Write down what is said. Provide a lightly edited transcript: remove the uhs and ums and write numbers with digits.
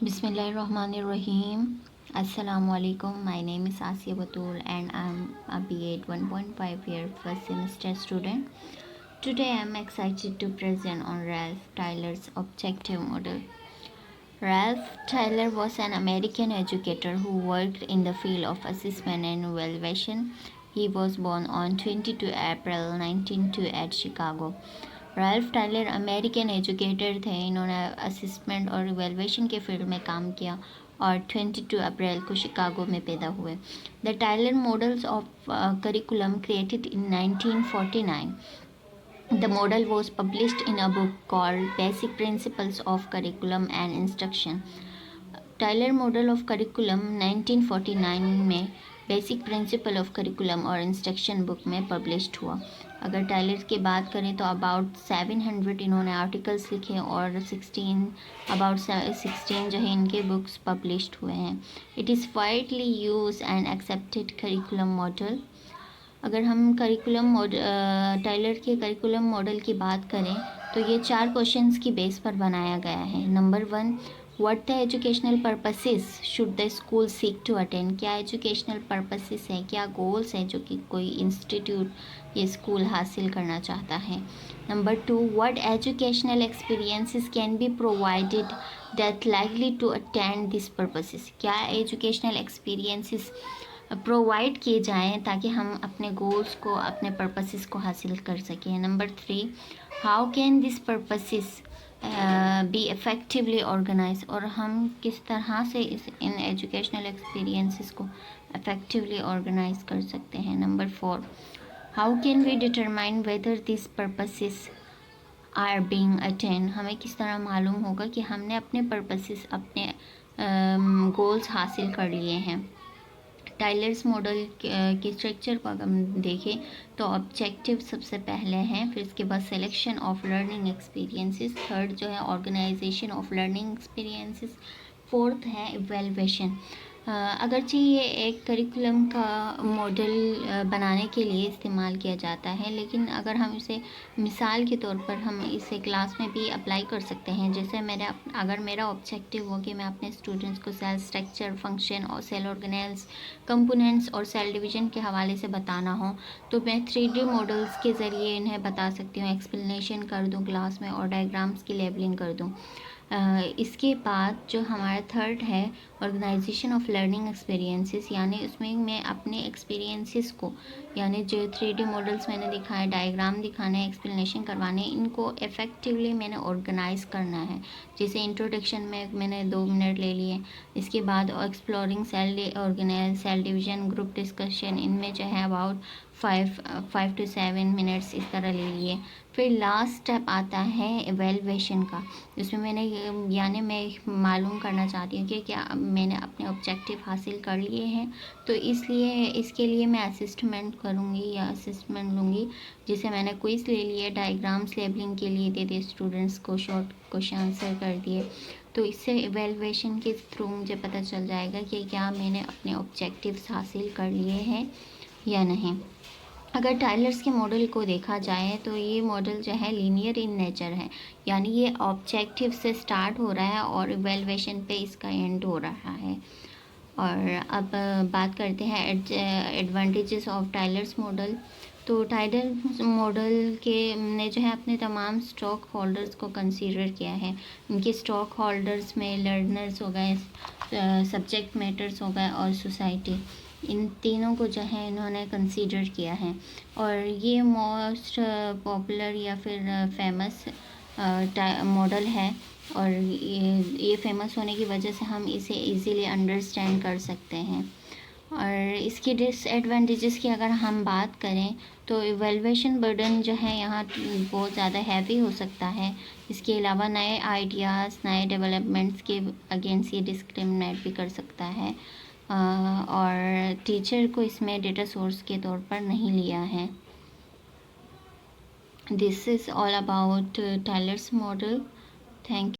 Bismillahirrahmanirrahim. Assalamualaikum. My name is Asiya Batul and I'm a B.Ed 1.5 year first semester student. Today I'm excited to present on Ralph Tyler's objective model. Ralph Tyler was an American educator who worked in the field of assessment and evaluation. He was born on 22 April 1902 at Chicago. Ralph Tyler American educator थे. इन्होंने assessment और evaluation के field में काम किया और 22 अप्रैल को Chicago में पैदा हुए. The Tyler models of curriculum created in 1949. The model was published in a book called Basic Principles of Curriculum and Instruction. Tyler model of curriculum 1949 में बेसिक प्रिंसिपल ऑफ करिकुलम और इंस्ट्रक्शन बुक में published हुआ. अगर Tyler की बात करें तो about 700 इन्होंने आर्टिकल्स लिखे और 16 जो है इनके बुक्स पब्लिश्ड हुए हैं. It is widely use and accepted curriculum model. अगर हम टाइलर के करिकुलम मॉडल की बात करें तो ये 4 क्वेश्चंस की बेस पर बनाया गया है. Number 1, what the educational purposes should the school seek to attend. क्या एजुकेशनल पर्पसेस है, क्या गोल्स हैं जो कि कोई इंस्टीट्यूट या स्कूल हासिल करना चाहता है. Number 2, what educational experiences can be provided that likely to attend this purposes. क्या एजुकेशनल एक्सपीरियंसेस प्रोवाइड किए जाएँ ताकि हम अपने गोल्स को, अपने पर्पसेस को हासिल कर सकें. Number 3, how can this purposes be effectively organize. और हम किस तरह से इन एजुकेशनल एक्सपीरियंसेस को इफ़ेक्टिवली ऑर्गेनाइज कर सकते हैं. Number 4, how can we determine whether this purposes are being attend. हमें किस तरह मालूम होगा कि हमने अपने पर्पसेस, अपने गोल्स हासिल कर लिए हैं. टाइलर्स मॉडल के स्ट्रक्चर को अगर हम देखें तो ऑब्जेक्टिव सबसे पहले हैं, फिर इसके बाद selection of learning experiences, third जो है organization of learning experiences, fourth है इवेलुएशन. अगरचे ये एक करिकुलम का मॉडल बनाने के लिए इस्तेमाल किया जाता है, लेकिन अगर हम इसे मिसाल के तौर पर हम इसे क्लास में भी अप्लाई कर सकते हैं. जैसे अगर मेरा ऑब्जेक्टिव हो कि मैं अपने स्टूडेंट्स को सेल स्ट्रक्चर, फंक्शन और सेल ऑर्गेनेल्स, कंपोनेंट्स और सेल डिवीज़न के हवाले से बताना हो तो मैं 3D मॉडल्स के ज़रिए इन्हें बता सकती हूँ, एक्सप्लेनेशन कर दूँ क्लास में और डायग्राम्स की लेबलिंग कर दूँ. इसके बाद जो हमारा थर्ड है ऑर्गेनाइजेशन ऑफ लर्निंग एक्सपीरियंसेस, यानी उसमें मैं अपने एक्सपीरियंसेस को, यानी जो 3D मॉडल्स मैंने दिखाए, डायग्राम दिखाने, एक्सप्लेनेशन करवाने, इनको इफ़ेक्टिवली मैंने ऑर्गेनाइज़ करना है. जैसे इंट्रोडक्शन में मैंने 2 मिनट ले लिए, इसके बाद exploring cell organize, cell division, group discussion, इनमें जो है अबाउट 5 to 7 मिनट्स इस तरह ले लिए. फिर लास्ट स्टेप आता है एवेलुएशन का, जिसमें मैंने यानी मैं मालूम करना चाहती हूँ कि क्या मैंने अपने ऑब्जेक्टिव हासिल कर लिए हैं, तो इसलिए इसके लिए मैं असिस्टमेंट करूँगी या असिस्टमेंट लूँगी. जिसे मैंने क्विज़ ले लिए, डायग्राम्स लेबलिंग के लिए दे दिए, स्टूडेंट्स को शॉर्ट क्वेश्चन आंसर कर दिए. तो इससे एवेलुएशन के थ्रू मुझे पता चल जाएगा कि क्या मैंने अपने ऑब्जेक्टिव्स हासिल कर लिए हैं या नहीं. अगर टाइलर्स के मॉडल को देखा जाए तो ये मॉडल जो है लीनियर इन नेचर है, यानी ये ऑब्जेक्टिव से स्टार्ट हो रहा है और इवेलुएशन पे इसका एंड हो रहा है. और अब बात करते हैं एडवांटेजेस ऑफ टाइलर्स मॉडल. तो टाइलर मॉडल के ने जो है अपने तमाम स्टॉक होल्डर्स को कंसीडर किया है. इनके स्टॉक होल्डर्स में लर्नर्स हो गए, सब्जेक्ट मैटर्स हो गए और सोसाइटी, इन तीनों को जो है इन्होंने कंसीडर किया है. और ये मोस्ट पॉपुलर या फिर फेमस मॉडल है, और ये फेमस होने की वजह से हम इसे इजीली अंडरस्टैंड कर सकते हैं. और इसकी डिसएडवांटेजेस की अगर हम बात करें तो इवेलुएशन बर्डन जो है यहाँ बहुत ज़्यादा हैवी हो सकता है. इसके अलावा नए आइडियाज़, नए डेवलपमेंट्स के अगेंस्ट ये डिस्क्रिमिनेट भी कर सकता है. और टीचर को इसमें डेटा सोर्स के तौर पर नहीं लिया है. This is all about Tyler's model. Thank you.